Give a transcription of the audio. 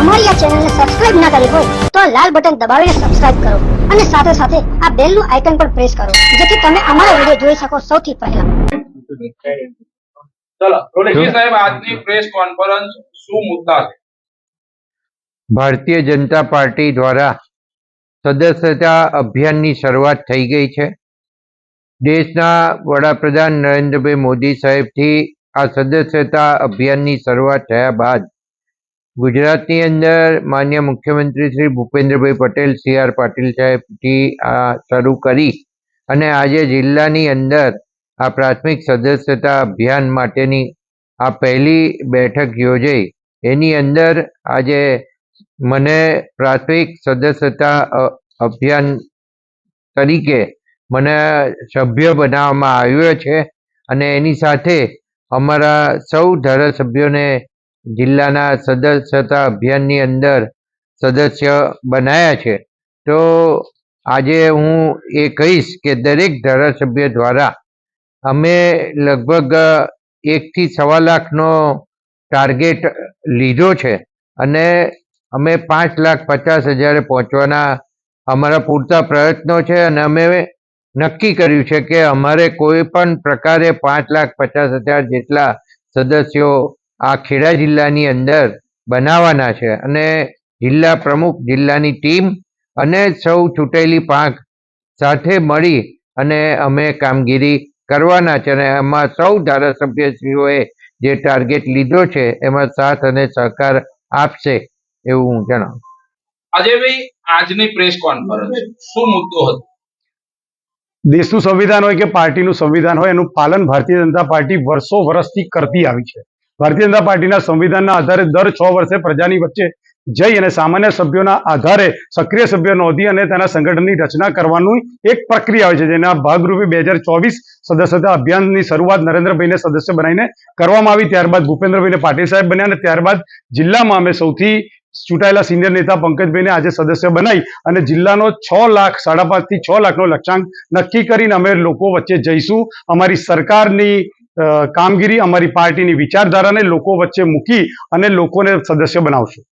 અમારી આ ચેનલને સબસ્ક્રાઇબ ના કરી હોય તો આ લાલ બટન દબાવીને સબસ્ક્રાઇબ કરો અને સાથે સાથે આ બેલનું આઇકન પણ પ્રેસ કરો જેથી તમે અમારા વિડિયો જોઈ શકો સૌથી પહેલા। ચલો રોલેશજી સાહેબ, આજની પ્રેસ કોન્ફરન્સ શું મુદ્દા છે? ભારતીય જનતા પાર્ટી દ્વારા સદસ્યતા અભિયાનની શરૂઆત થઈ ગઈ છે। દેશના વડાપ્રધાન નરેન્દ્રભાઈ મોદી સાહેબથી આ સદસ્યતા અભિયાનની શરૂઆત થયા બાદ ગુજરાતની અંદર માન્ય મુખ્યમંત્રી શ્રી ભૂપેન્દ્રભાઈ પટેલ CR પાટીલ સાહેબથી આ શરૂ કરી અને આજે જિલ્લાની અંદર આ પ્રાથમિક સદસ્યતા અભિયાન માટેની આ પહેલી બેઠક યોજાઈ। એની અંદર આજે મને પ્રાથમિક સદસ્યતા અભિયાન તરીકે મને સભ્ય બનાવવામાં આવ્યો છે અને એની સાથે અમારા સૌ ધારાસભ્યોને જિલ્લાના સદસ્યતા અભિયાનની અંદર સદસ્ય બનાવ્યા છે। તો આજે હું એ કહીશ કે દરેક ધારાસભ્ય દ્વારા અમે લગભગ 1 થી 1.25 લાખનો ટાર્ગેટ લીધો છે અને અમે 5,50,000 પહોંચવાના અમારા પૂરતા પ્રયત્નો છે અને અમે નક્કી કર્યું છે કે અમારે કોઈ પણ પ્રકારે 5,50,000 જેટલા સદસ્યો આ ખેડા જિલ્લાની અંદર બનાવવાના છે અને જિલ્લા પ્રમુખ, જિલ્લાની ટીમ અને સૌ ચૂંટાયેલી પાંખ સાથે મળી અને અમે કામગીરી કરવાના છે અને એમાં સૌ ધારાસભ્યશ્રીઓએ જે ટાર્ગેટ લીધો છે એમાં સાથ અને સહકાર આપશે એવું હું જણાવું। અજયભાઈ, આજની પ્રેસ કોન્ફરન્સ શું મુદ્દો હતો? દેશનું સંવિધાન હોય કે પાર્ટીનું સંવિધાન હોય એનું પાલન ભારતીય જનતા પાર્ટી વર્ષો વર્ષથી કરતી આવી છે। ભારતીય જનતા પાર્ટીના સંવિધાનના આધારે દર 6 વર્ષે પ્રજાની વચ્ચે જઈ અને સામાન્ય સભ્યોના આધારે સક્રિય સભ્ય નોંધી અને તેના સંગઠનની રચના કરવાનું એક પ્રક્રિયા હોય છે, જેના ભાગરૂપે 2024 સદસ્યતા અભિયાનની શરૂઆત નરેન્દ્રભાઈને સદસ્ય બનાવીને કરવામાં આવી। ત્યારબાદ ભૂપેન્દ્રભાઈને પાટીલ સાહેબ બન્યા અને ત્યારબાદ જિલ્લામાં અમે સૌથી ચૂંટાયેલા સિનિયર નેતા પંકજભાઈને આજે સદસ્ય બનાવી અને જિલ્લાનો 6 લાખ 5.5 થી 6 લાખનો લક્ષ્યાંક નક્કી કરીને અમે લોકો વચ્ચે જઈશું। અમારી સરકારની કામગીરી, અમારી પાર્ટીની વિચારધારાને લોકો વચ્ચે મૂકી અને લોકોને સદસ્ય બનાવશું।